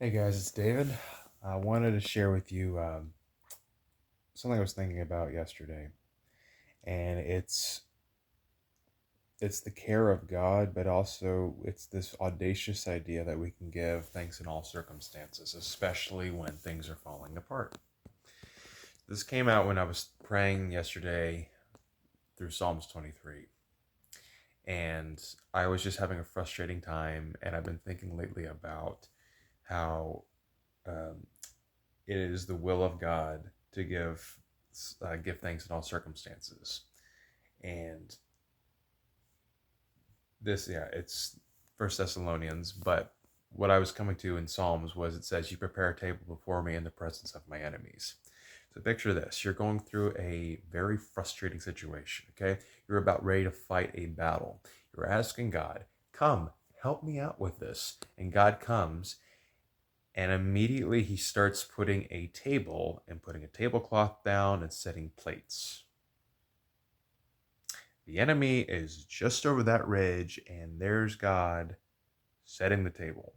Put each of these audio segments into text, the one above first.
Hey guys, it's David. I wanted to share with you something I was thinking about yesterday, and it's the care of God, but also it's this audacious idea that we can give thanks in all circumstances, especially when things are falling apart. This came out when I was praying yesterday through Psalms 23, and I was just having a frustrating time, and I've been thinking lately about how um, it is the will of God to give thanks in all circumstances. And it's First Thessalonians, but what I was coming to in Psalms was it says, "You prepare a table before me in the presence of my enemies." So picture this: you're going through a very frustrating situation. Okay, you're about ready to fight a battle. You're asking God, "Come, help me out with this," and God comes and immediately he starts putting a table and putting a tablecloth down and setting plates. The enemy is just over that ridge, and there's God setting the table.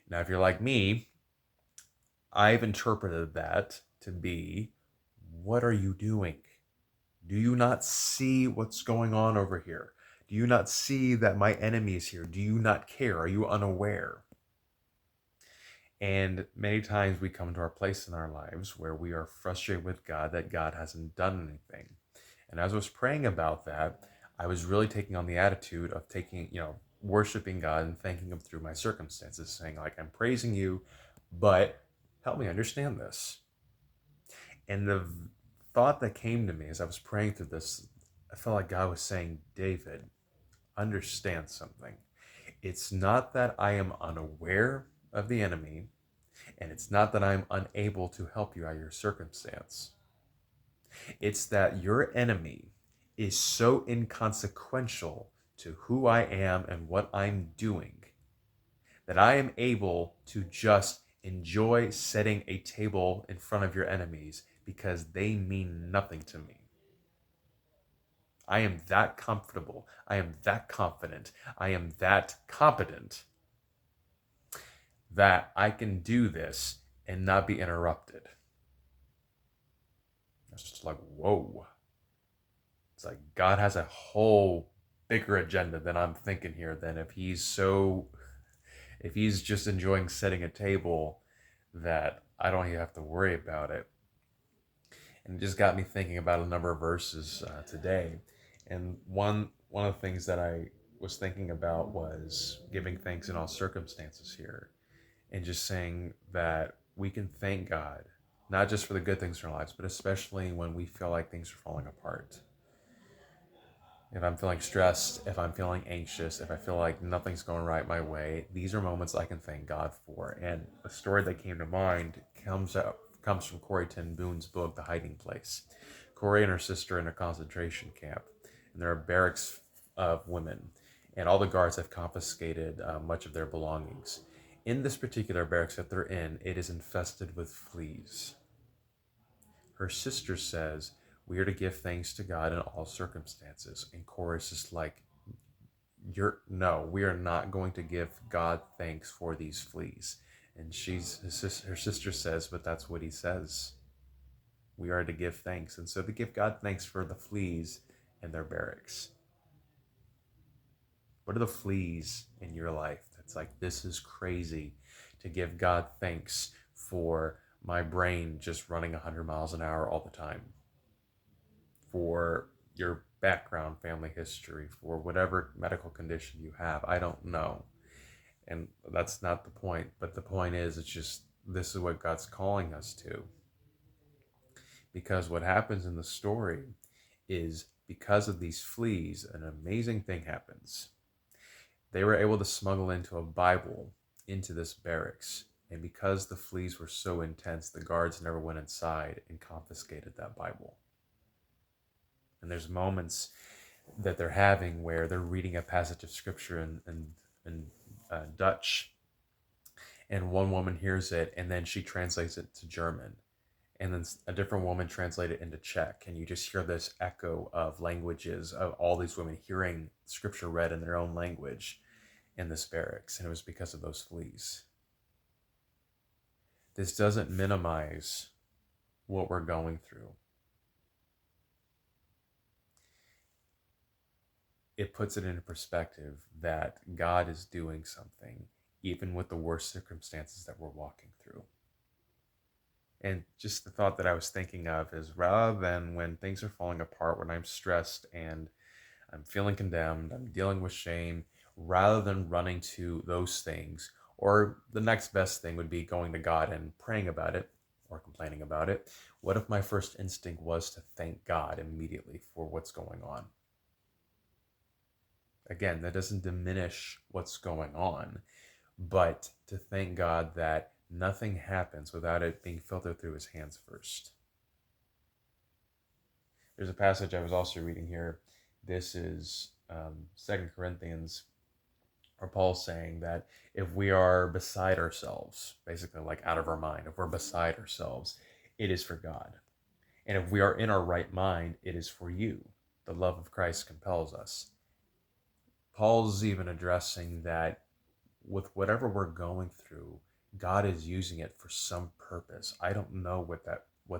Now, if you're like me, I've interpreted that to be, what are you doing? Do you not see what's going on over here? Do you not see that my enemy is here? Do you not care? Are you unaware? And many times we come to our place in our lives where we are frustrated with God that God hasn't done anything. And as I was praying about that, I was really taking on the attitude of worshiping God and thanking Him through my circumstances, saying, like, I'm praising you, but help me understand this. And the thought that came to me as I was praying through this, I felt like God was saying, David, understand something. It's not that I am unaware of the enemy, and it's not that I'm unable to help you out of your circumstance. It's that your enemy is so inconsequential to who I am and what I'm doing that I am able to just enjoy setting a table in front of your enemies because they mean nothing to me. I am that comfortable. I am that confident. I am that competent that I can do this and not be interrupted. It's just like, whoa. It's like God has a whole bigger agenda than I'm thinking here. Than if he's just enjoying setting a table, that I don't even have to worry about it. And it just got me thinking about a number of verses today. And one of the things that I was thinking about was giving thanks in all circumstances here, and just saying that we can thank God not just for the good things in our lives, but especially when we feel like things are falling apart. If I'm feeling stressed, if I'm feeling anxious, if I feel like nothing's going right my way, these are moments I can thank God for. And a story that came to mind comes from Corrie ten Boom's book, The Hiding Place. Corrie and her sister are in a concentration camp, and there are barracks of women, and all the guards have confiscated much of their belongings. In this particular barracks that they're in, it is infested with fleas. Her sister says, we are to give thanks to God in all circumstances. And Chorus is like, you're no, we are not going to give God thanks for these fleas. And her sister says, but that's what he says. We are to give thanks. And so to give God thanks for the fleas in their barracks. What are the fleas in your life that's like, this is crazy to give God thanks for my brain just running 100 miles an hour all the time? For your background, family history, for whatever medical condition you have. I don't know. And that's not the point. But the point is, it's just this is what God's calling us to. Because what happens in the story is because of these fleas, an amazing thing happens. They were able to smuggle into a Bible into this barracks. And because the fleas were so intense, the guards never went inside and confiscated that Bible. And there's moments that they're having where they're reading a passage of scripture in Dutch, and one woman hears it, and then she translates it to German, and then a different woman translates it into Czech, and you just hear this echo of languages of all these women hearing scripture read in their own language, in this barracks, and it was because of those fleas. This doesn't minimize what we're going through. It puts it into perspective that God is doing something, even with the worst circumstances that we're walking through. And just the thought that I was thinking of is, rather than when things are falling apart, when I'm stressed and I'm feeling condemned, I'm dealing with shame, rather than running to those things, or the next best thing would be going to God and praying about it or complaining about it. What if my first instinct was to thank God immediately for what's going on? Again, that doesn't diminish what's going on, but to thank God that nothing happens without it being filtered through his hands first. There's a passage I was also reading here. This is 2 Corinthians, where Paul's saying that if we are beside ourselves, basically like out of our mind, if we're beside ourselves, it is for God. And if we are in our right mind, it is for you. The love of Christ compels us. Paul's even addressing that with whatever we're going through, God is using it for some purpose. I don't know what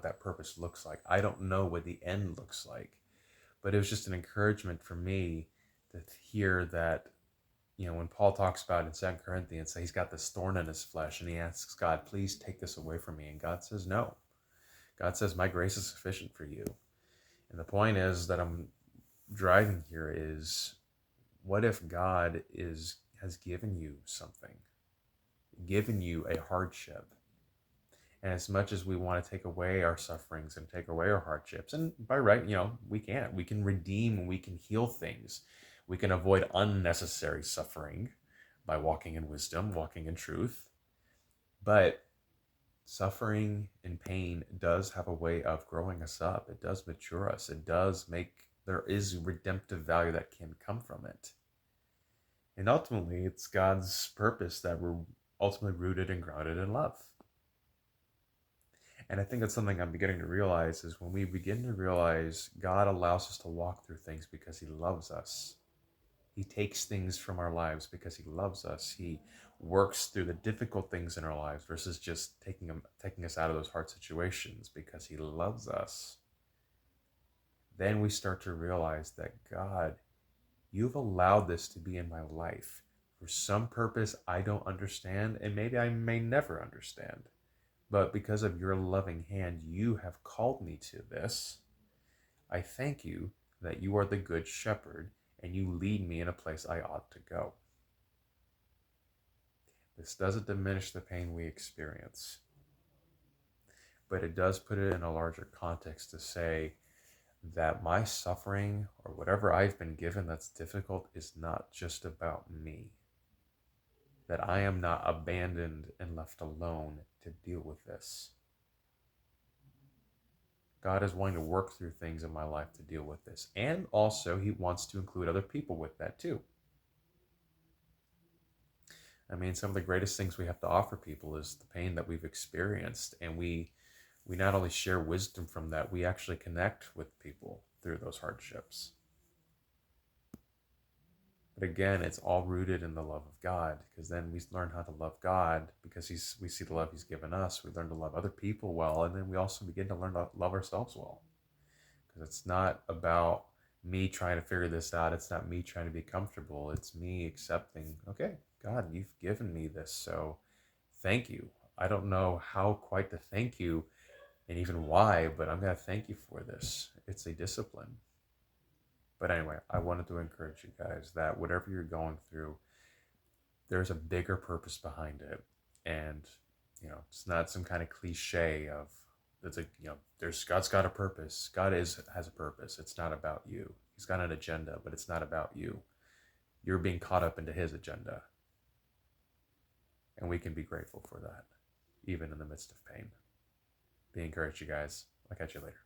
that purpose looks like. I don't know what the end looks like. But it was just an encouragement for me to hear that, when Paul talks about in 2 Corinthians, that he's got this thorn in his flesh and he asks God, please take this away from me. And God says, no. God says, my grace is sufficient for you. And the point is that I'm driving here is, what if God has given you something, given you a hardship? And as much as we want to take away our sufferings and take away our hardships, and by right, we can't. We can redeem, we can heal things. We can avoid unnecessary suffering by walking in wisdom, walking in truth. But suffering and pain does have a way of growing us up. It does mature us. There is redemptive value that can come from it. And ultimately, it's God's purpose that we're ultimately rooted and grounded in love. And I think that's something I'm beginning to realize is when we begin to realize God allows us to walk through things because he loves us. He takes things from our lives because he loves us. He works through the difficult things in our lives versus just taking us out of those hard situations because he loves us. Then we start to realize that, God, you've allowed this to be in my life for some purpose I don't understand, and maybe I may never understand. But because of your loving hand, you have called me to this. I thank you that you are the good shepherd and you lead me in a place I ought to go. This doesn't diminish the pain we experience, but it does put it in a larger context to say that my suffering or whatever I've been given that's difficult is not just about me. That I am not abandoned and left alone to deal with this. God is wanting to work through things in my life to deal with this. And also, he wants to include other people with that too. I mean, some of the greatest things we have to offer people is the pain that we've experienced. And we not only share wisdom from that, we actually connect with people through those hardships. But again, it's all rooted in the love of God, because then we learn how to love God because we see the love he's given us. We learn to love other people well, and then we also begin to learn to love ourselves well. Because it's not about me trying to figure this out. It's not me trying to be comfortable. It's me accepting, okay, God, you've given me this, so thank you. I don't know how quite to thank you and even why, but I'm going to thank you for this. It's a discipline. But anyway, I wanted to encourage you guys that whatever you're going through, there's a bigger purpose behind it. And, it's not some kind of cliche of, God's got a purpose. God has a purpose. It's not about you. He's got an agenda, but it's not about you. You're being caught up into his agenda. And we can be grateful for that, even in the midst of pain. Be encouraged, you guys. I'll catch you later.